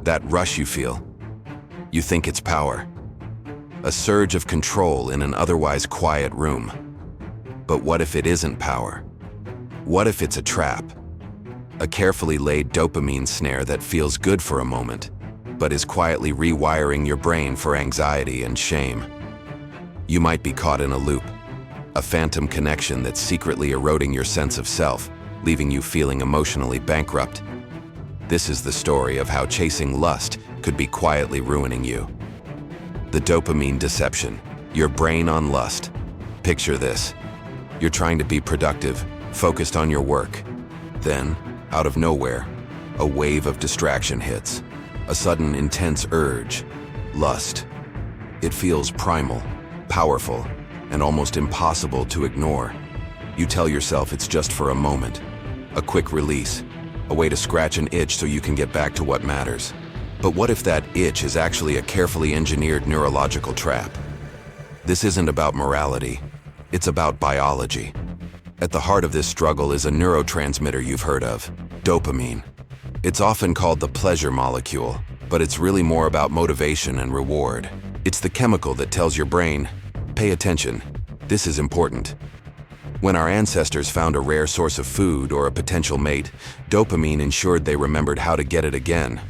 That rush you feel, you think it's power. A surge of control in an otherwise quiet room. But what if it isn't power? What if it's a trap? A carefully laid dopamine snare that feels good for a moment, but is quietly rewiring your brain for anxiety and shame. You might be caught in a loop, a phantom connection that's secretly eroding your sense of self, leaving you feeling emotionally bankrupt. This is the story of how chasing lust could be quietly ruining you. The dopamine deception, your brain on lust. Picture this. You're trying to be productive, focused on your work. Then, out of nowhere, a wave of distraction hits. A sudden, intense urge. Lust. It feels primal, powerful, and almost impossible to ignore. You tell yourself it's just for a moment. A quick release. A way to scratch an itch so you can get back to what matters. But what if that itch is actually a carefully engineered neurological trap? This isn't about morality. It's about biology. At the heart of this struggle is a neurotransmitter you've heard of, dopamine. It's often called the pleasure molecule, but it's really more about motivation and reward. It's the chemical that tells your brain, pay attention, this is important. When our ancestors found a rare source of food or a potential mate, dopamine ensured they remembered how to get it again.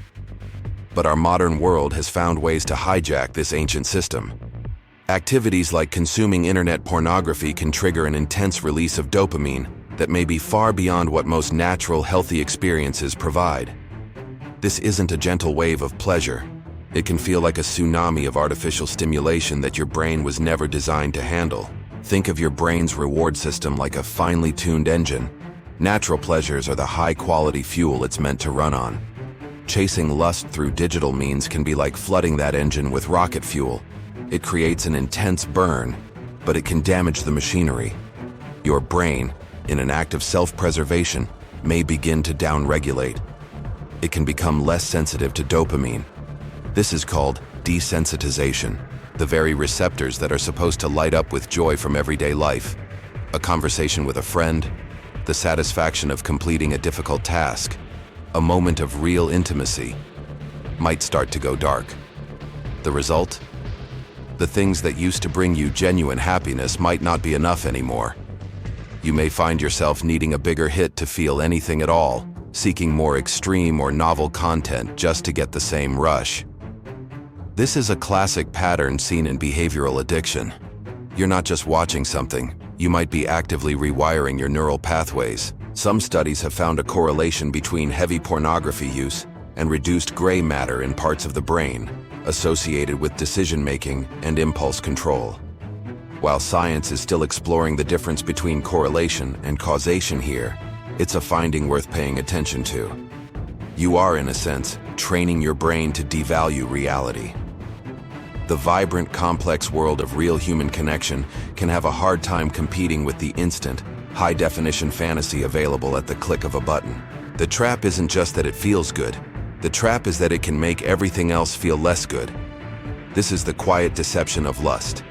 But our modern world has found ways to hijack this ancient system. Activities like consuming internet pornography can trigger an intense release of dopamine that may be far beyond what most natural, healthy experiences provide. This isn't a gentle wave of pleasure. It can feel like a tsunami of artificial stimulation that your brain was never designed to handle. Think of your brain's reward system like a finely tuned engine. Natural pleasures are the high-quality fuel it's meant to run on. Chasing lust through digital means can be like flooding that engine with rocket fuel. It creates an intense burn, but it can damage the machinery. Your brain, in an act of self-preservation, may begin to downregulate. It can become less sensitive to dopamine. This is called desensitization, the very receptors that are supposed to light up with joy from everyday life. A conversation with a friend, the satisfaction of completing a difficult task, a moment of real intimacy, might start to go dark. The result? The things that used to bring you genuine happiness might not be enough anymore. You may find yourself needing a bigger hit to feel anything at all, seeking more extreme or novel content just to get the same rush. This is a classic pattern seen in behavioral addiction. You're not just watching something, you might be actively rewiring your neural pathways. Some studies have found a correlation between heavy pornography use and reduced gray matter in parts of the brain, associated with decision-making and impulse control. While science is still exploring the difference between correlation and causation here, it's a finding worth paying attention to. You are, in a sense, training your brain to devalue reality. The vibrant, complex world of real human connection can have a hard time competing with the instant, high-definition fantasy available at the click of a button. The trap isn't just that it feels good. The trap is that it can make everything else feel less good. This is the quiet deception of lust.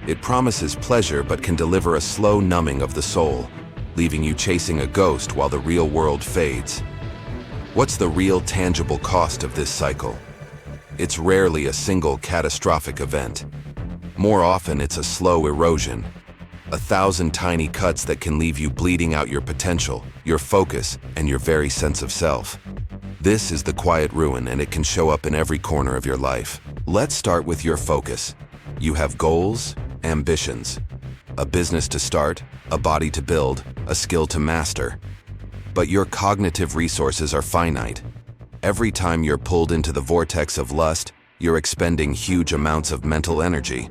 It promises pleasure but can deliver a slow numbing of the soul, leaving you chasing a ghost while the real world fades. What's the real tangible cost of this cycle? It's rarely a single catastrophic event. More often, it's a slow erosion. 1,000 tiny cuts that can leave you bleeding out your potential, your focus, and your very sense of self. This is the quiet ruin, and it can show up in every corner of your life. Let's start with your focus. You have goals, ambitions, a business to start, a body to build, a skill to master. But your cognitive resources are finite. Every time you're pulled into the vortex of lust, you're expending huge amounts of mental energy.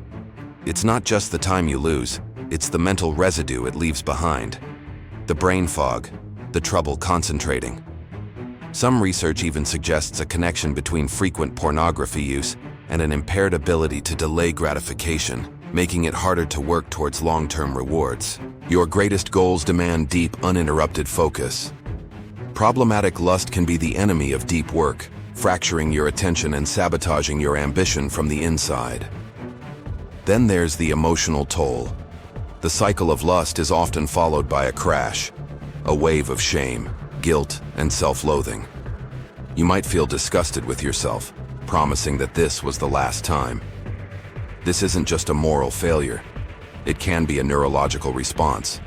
It's not just the time you lose, it's the mental residue it leaves behind. The brain fog, the trouble concentrating. Some research even suggests a connection between frequent pornography use and an impaired ability to delay gratification, making it harder to work towards long-term rewards. Your greatest goals demand deep, uninterrupted focus. Problematic lust can be the enemy of deep work, fracturing your attention and sabotaging your ambition from the inside. Then there's the emotional toll. The cycle of lust is often followed by a crash, a wave of shame, guilt, and self-loathing. You might feel disgusted with yourself, promising that this was the last time. This isn't just a moral failure. It can be a neurological response.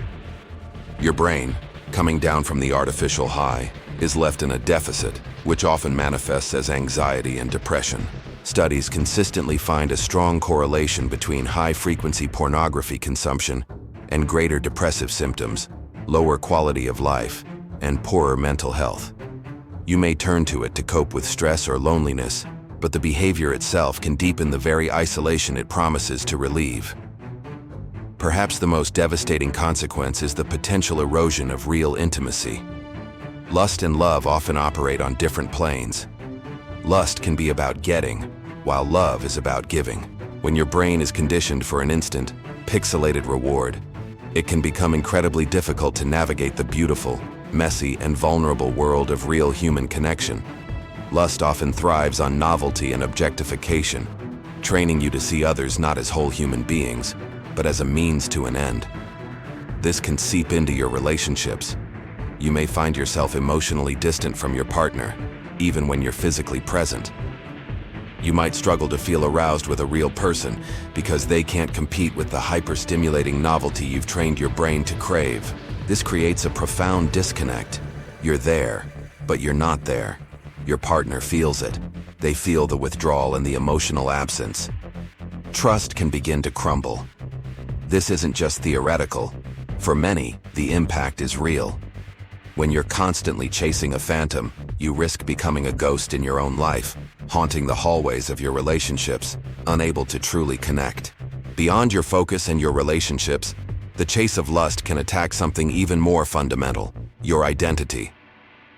Your brain, coming down from the artificial high, is left in a deficit, which often manifests as anxiety and depression. Studies consistently find a strong correlation between high-frequency pornography consumption and greater depressive symptoms, lower quality of life, and poorer mental health. You may turn to it to cope with stress or loneliness, but the behavior itself can deepen the very isolation it promises to relieve. Perhaps the most devastating consequence is the potential erosion of real intimacy. Lust and love often operate on different planes. Lust can be about getting, while love is about giving. When your brain is conditioned for an instant, pixelated reward, it can become incredibly difficult to navigate the beautiful, messy, and vulnerable world of real human connection. Lust often thrives on novelty and objectification, training you to see others not as whole human beings, but as a means to an end. This can seep into your relationships. You may find yourself emotionally distant from your partner, even when you're physically present. You might struggle to feel aroused with a real person because they can't compete with the hyper-stimulating novelty you've trained your brain to crave. This creates a profound disconnect. You're there, but you're not there. Your partner feels it. They feel the withdrawal and the emotional absence. Trust can begin to crumble. This isn't just theoretical. For many, the impact is real. When you're constantly chasing a phantom, you risk becoming a ghost in your own life, haunting the hallways of your relationships, unable to truly connect. Beyond your focus and your relationships, the chase of lust can attack something even more fundamental: your identity.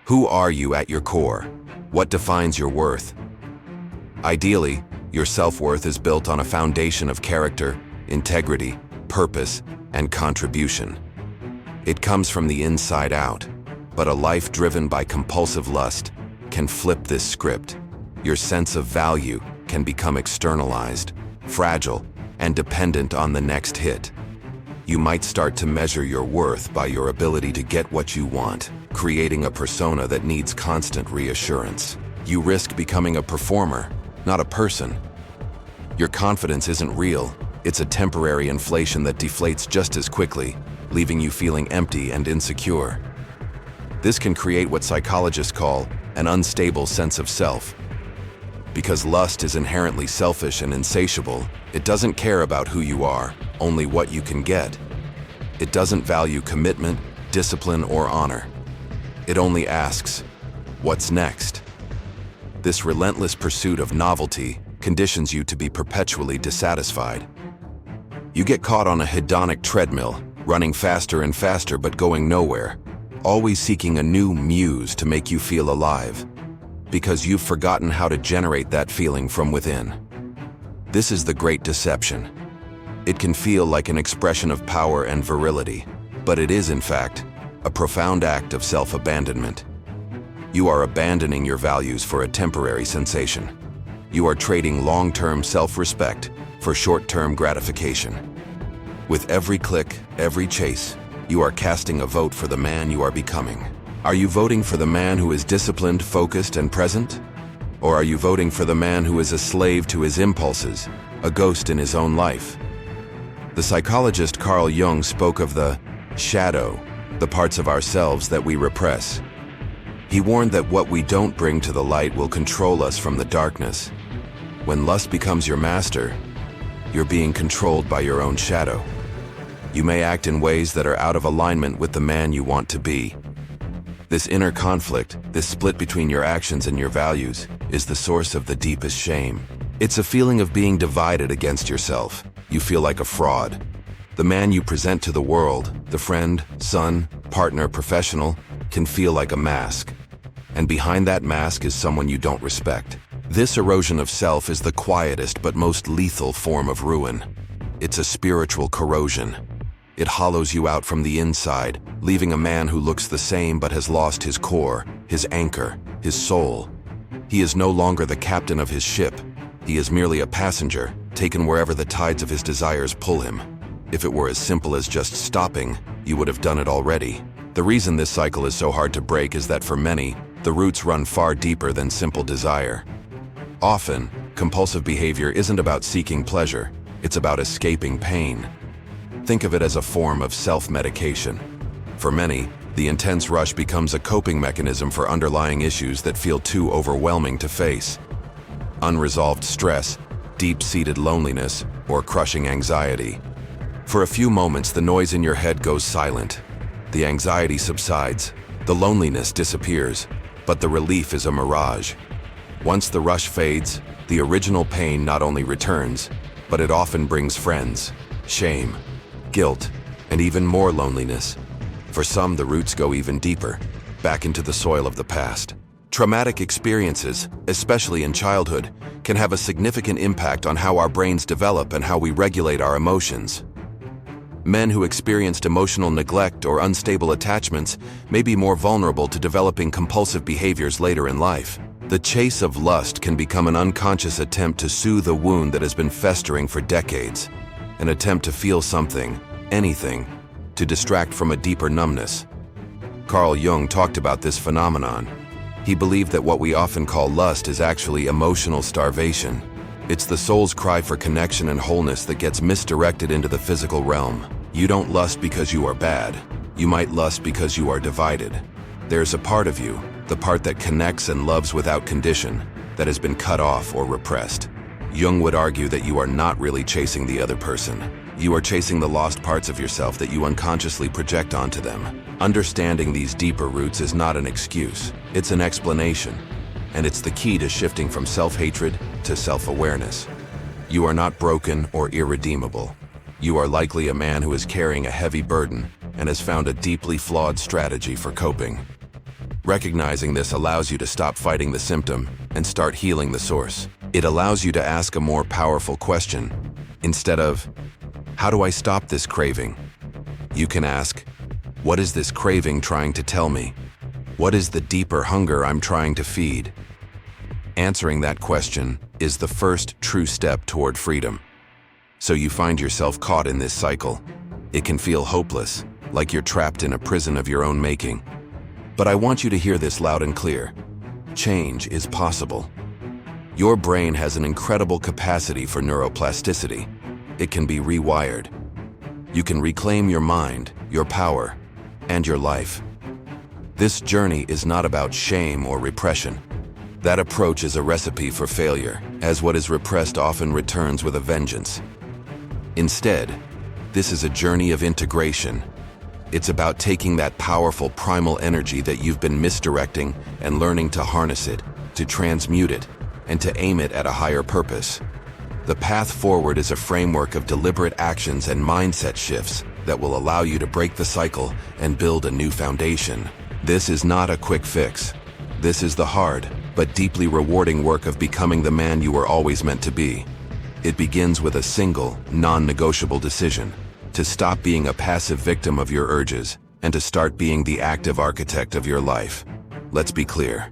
Who are you at your core? What defines your worth? Ideally, your self-worth is built on a foundation of character, integrity, purpose, and contribution. It comes from the inside out, but a life driven by compulsive lust can flip this script. Your sense of value can become externalized, fragile, and dependent on the next hit. You might start to measure your worth by your ability to get what you want, creating a persona that needs constant reassurance. You risk becoming a performer, not a person. Your confidence isn't real. It's a temporary inflation that deflates just as quickly, leaving you feeling empty and insecure. This can create what psychologists call an unstable sense of self. Because lust is inherently selfish and insatiable, it doesn't care about who you are, only what you can get. It doesn't value commitment, discipline, or honor. It only asks, what's next? This relentless pursuit of novelty conditions you to be perpetually dissatisfied. You get caught on a hedonic treadmill, running faster and faster but going nowhere, always seeking a new muse to make you feel alive, because you've forgotten how to generate that feeling from within. This is the great deception. It can feel like an expression of power and virility, but it is, in fact, a profound act of self-abandonment. You are abandoning your values for a temporary sensation. You are trading long-term self-respect for short-term gratification. With every click, every chase, you are casting a vote for the man you are becoming. Are you voting for the man who is disciplined, focused, and present? Or are you voting for the man who is a slave to his impulses, a ghost in his own life? The psychologist Carl Jung spoke of the shadow, the parts of ourselves that we repress. He warned that what we don't bring to the light will control us from the darkness. When lust becomes your master, you're being controlled by your own shadow. You may act in ways that are out of alignment with the man you want to be. This inner conflict, this split between your actions and your values, is the source of the deepest shame. It's a feeling of being divided against yourself. You feel like a fraud. The man you present to the world, the friend, son, partner, professional, can feel like a mask. And behind that mask is someone you don't respect. This erosion of self is the quietest but most lethal form of ruin. It's a spiritual corrosion. It hollows you out from the inside, leaving a man who looks the same but has lost his core, his anchor, his soul. He is no longer the captain of his ship. He is merely a passenger, taken wherever the tides of his desires pull him. If it were as simple as just stopping, you would have done it already. The reason this cycle is so hard to break is that for many, The roots run far deeper than simple desire. Often, compulsive behavior isn't about seeking pleasure, it's about escaping pain. Think of it as a form of self-medication. For many, the intense rush becomes a coping mechanism for underlying issues that feel too overwhelming to face. Unresolved stress, deep-seated loneliness, or crushing anxiety. For a few moments, the noise in your head goes silent. The anxiety subsides, the loneliness disappears, but the relief is a mirage. Once the rush fades, the original pain not only returns, but it often brings friends, shame, guilt, and even more loneliness. For some, the roots go even deeper, back into the soil of the past. Traumatic experiences, especially in childhood, can have a significant impact on how our brains develop and how we regulate our emotions. Men who experienced emotional neglect or unstable attachments may be more vulnerable to developing compulsive behaviors later in life. The chase of lust can become an unconscious attempt to soothe a wound that has been festering for decades, an attempt to feel something, anything, to distract from a deeper numbness. Carl Jung talked about this phenomenon. He believed that what we often call lust is actually emotional starvation. It's the soul's cry for connection and wholeness that gets misdirected into the physical realm. You don't lust because you are bad. You might lust because you are divided. There's a part of you, the part that connects and loves without condition, that has been cut off or repressed. Jung would argue that you are not really chasing the other person. You are chasing the lost parts of yourself that you unconsciously project onto them. Understanding these deeper roots is not an excuse, it's an explanation. And it's the key to shifting from self-hatred to self-awareness. You are not broken or irredeemable. You are likely a man who is carrying a heavy burden and has found a deeply flawed strategy for coping. Recognizing this allows you to stop fighting the symptom and start healing the source. It allows you to ask a more powerful question. Instead of, how do I stop this craving? You can ask, what is this craving trying to tell me? What is the deeper hunger I'm trying to feed? Answering that question is the first true step toward freedom. So you find yourself caught in this cycle. It can feel hopeless, like you're trapped in a prison of your own making. But I want you to hear this loud and clear. Change is possible. Your brain has an incredible capacity for neuroplasticity. It can be rewired. You can reclaim your mind, your power, and your life. This journey is not about shame or repression. That approach is a recipe for failure, as what is repressed often returns with a vengeance. Instead, this is a journey of integration. It's about taking that powerful primal energy that you've been misdirecting and learning to harness it, to transmute it, and to aim it at a higher purpose. The path forward is a framework of deliberate actions and mindset shifts that will allow you to break the cycle and build a new foundation. This is not a quick fix. This is the hard, but deeply rewarding work of becoming the man you were always meant to be. It begins with a single, non-negotiable decision: to stop being a passive victim of your urges and to start being the active architect of your life. Let's be clear.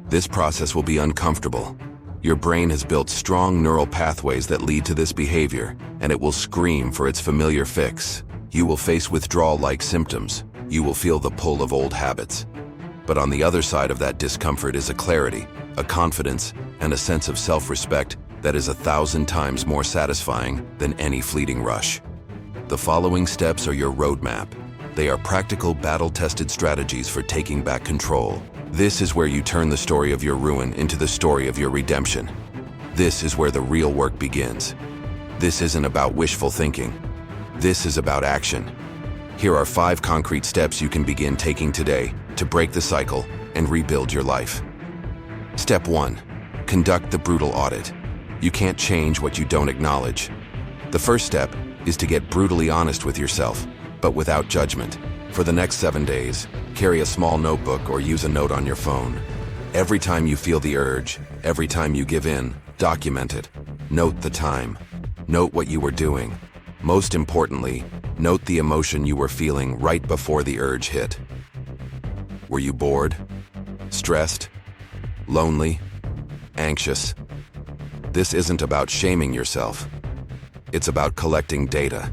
This process will be uncomfortable. Your brain has built strong neural pathways that lead to this behavior, and it will scream for its familiar fix. You will face withdrawal-like symptoms. You will feel the pull of old habits. But on the other side of that discomfort is a clarity, a confidence, and a sense of self-respect that is 1,000 times more satisfying than any fleeting rush. The following steps are your roadmap. They are practical, battle-tested strategies for taking back control. This is where you turn the story of your ruin into the story of your redemption. This is where the real work begins. This isn't about wishful thinking. This is about action. Here are 5 concrete steps you can begin taking today to break the cycle and rebuild your life. Step 1. Conduct the brutal audit. You can't change what you don't acknowledge. The first step is to get brutally honest with yourself, but without judgment. For the next 7 days, carry a small notebook or use a note on your phone. Every time you feel the urge, every time you give in, document it. Note the time. Note what you were doing. Most importantly, note the emotion you were feeling right before the urge hit. Were you bored? Stressed? Lonely? Anxious? This isn't about shaming yourself. It's about collecting data.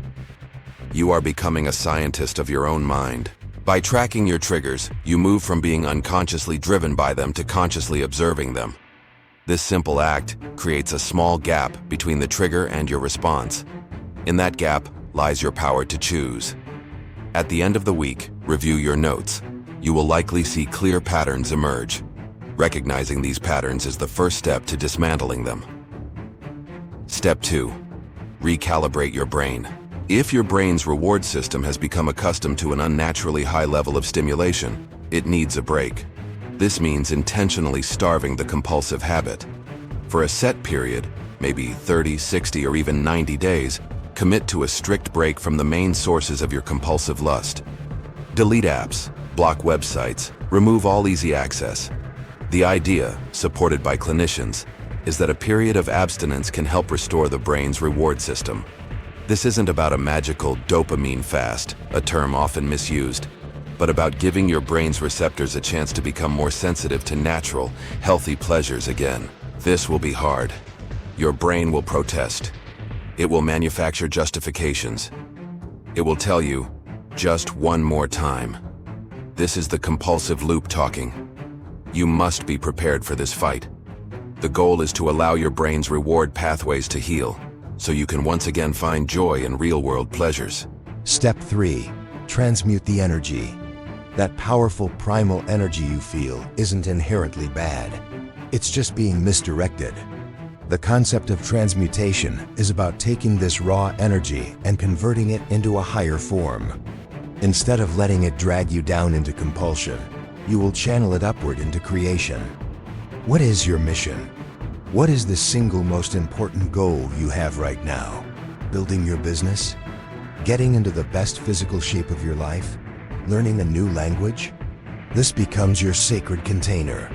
You are becoming a scientist of your own mind, By tracking your triggers, you move from being unconsciously driven by them to consciously observing them. This simple act creates a small gap between the trigger and your response. In that gap lies your power to choose. At the end of the week, review your notes. You will likely see clear patterns emerge. Recognizing these patterns is the first step to dismantling them. Step 2. Recalibrate your brain. If your brain's reward system has become accustomed to an unnaturally high level of stimulation, it needs a break. This means intentionally starving the compulsive habit. For a set period, maybe 30, 60, or even 90 days, commit to a strict break from the main sources of your compulsive lust. Delete apps, block websites, remove all easy access. The idea, supported by clinicians, is that a period of abstinence can help restore the brain's reward system. This isn't about a magical dopamine fast, a term often misused, but about giving your brain's receptors a chance to become more sensitive to natural, healthy pleasures again. This will be hard. Your brain will protest. It will manufacture justifications. It will tell you, just one more time. This is the compulsive loop talking. You must be prepared for this fight. The goal is to allow your brain's reward pathways to heal, so you can once again find joy in real-world pleasures. Step 3. Transmute the energy. That powerful primal energy you feel isn't inherently bad. It's just being misdirected. The concept of transmutation is about taking this raw energy and converting it into a higher form. Instead of letting it drag you down into compulsion, you will channel it upward into creation. What is your mission? What is the single most important goal you have right now? Building your business? Getting into the best physical shape of your life? Learning a new language? This becomes your sacred container.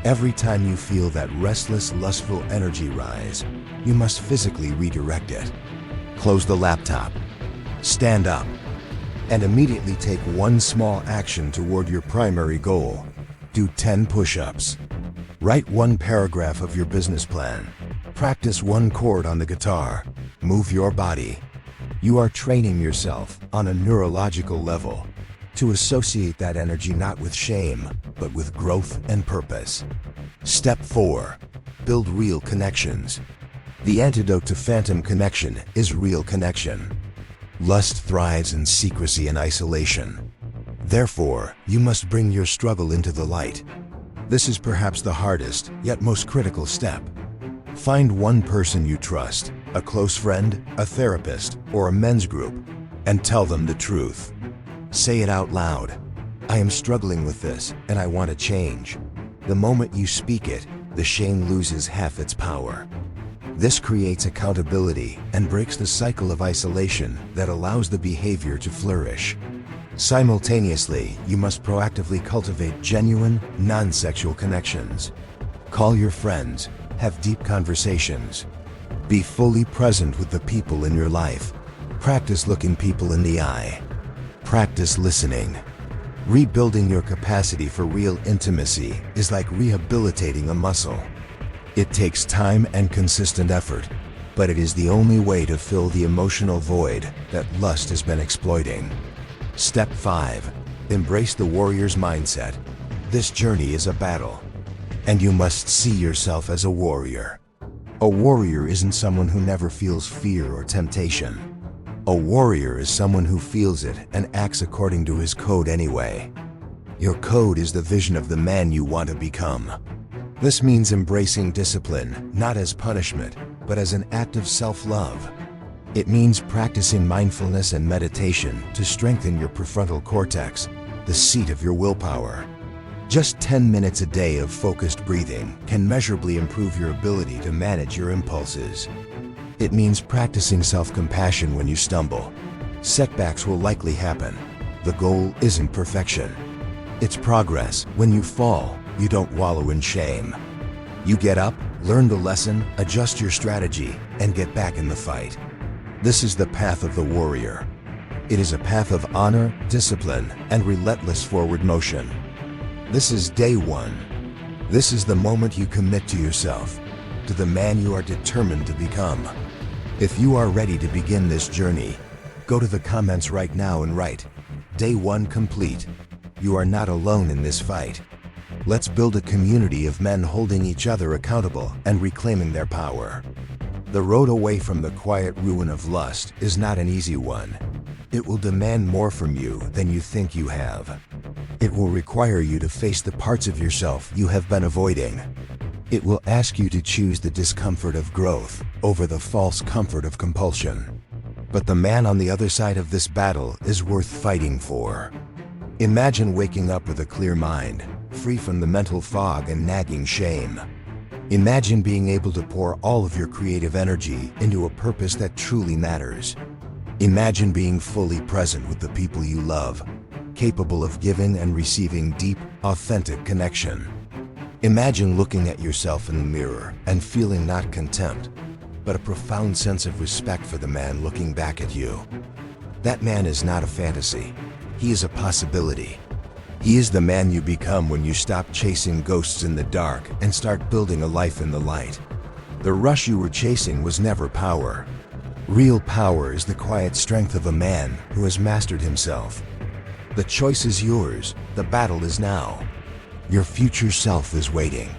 Every time you feel that restless, lustful energy rise, you must physically redirect it. Close the laptop, stand up, and immediately take one small action toward your primary goal. Do 10 push-ups. Write one paragraph of your business plan. Practice one chord on the guitar. Move your body. You are training yourself on a neurological level to associate that energy not with shame, but with growth and purpose. Step 4. Build real connections. The antidote to phantom connection is real connection. Lust thrives in secrecy and isolation. Therefore, you must bring your struggle into the light. This is perhaps the hardest, yet most critical step. Find one person you trust, a close friend, a therapist, or a men's group, and tell them the truth. Say it out loud. I am struggling with this, and I want to change. The moment you speak it, the shame loses half its power. This creates accountability and breaks the cycle of isolation that allows the behavior to flourish. Simultaneously, you must proactively cultivate genuine, non-sexual connections. Call your friends, have deep conversations. Be fully present with the people in your life. Practice looking people in the eye. Practice listening. Rebuilding your capacity for real intimacy is like rehabilitating a muscle. It takes time and consistent effort, but it is the only way to fill the emotional void that lust has been exploiting. Step 5. Embrace the warrior's mindset. This journey is a battle, and you must see yourself as a warrior. A warrior isn't someone who never feels fear or temptation. A warrior is someone who feels it and acts according to his code anyway. Your code is the vision of the man you want to become. This means embracing discipline, not as punishment, but as an act of self-love. It means practicing mindfulness and meditation to strengthen your prefrontal cortex, the seat of your willpower. Just 10 minutes a day of focused breathing can measurably improve your ability to manage your impulses. It means practicing self-compassion when you stumble. Setbacks will likely happen. The goal isn't perfection. It's progress. When you fall, you don't wallow in shame. You get up, learn the lesson, adjust your strategy, and get back in the fight. This is the path of the warrior. It is a path of honor, discipline, and relentless forward motion. This is day 1. This is the moment you commit to yourself, to the man you are determined to become. If you are ready to begin this journey, go to the comments right now and write, Day 1 complete. You are not alone in this fight. Let's build a community of men holding each other accountable and reclaiming their power. The road away from the quiet ruin of lust is not an easy one. It will demand more from you than you think you have. It will require you to face the parts of yourself you have been avoiding. It will ask you to choose the discomfort of growth over the false comfort of compulsion. But the man on the other side of this battle is worth fighting for. Imagine waking up with a clear mind, free from the mental fog and nagging shame. Imagine being able to pour all of your creative energy into a purpose that truly matters. Imagine being fully present with the people you love, capable of giving and receiving deep, authentic connection. Imagine looking at yourself in the mirror and feeling not contempt, but a profound sense of respect for the man looking back at you. That man is not a fantasy. He is a possibility. He is the man you become when you stop chasing ghosts in the dark and start building a life in the light. The rush you were chasing was never power. Real power is the quiet strength of a man who has mastered himself. The choice is yours. The battle is now. Your future self is waiting.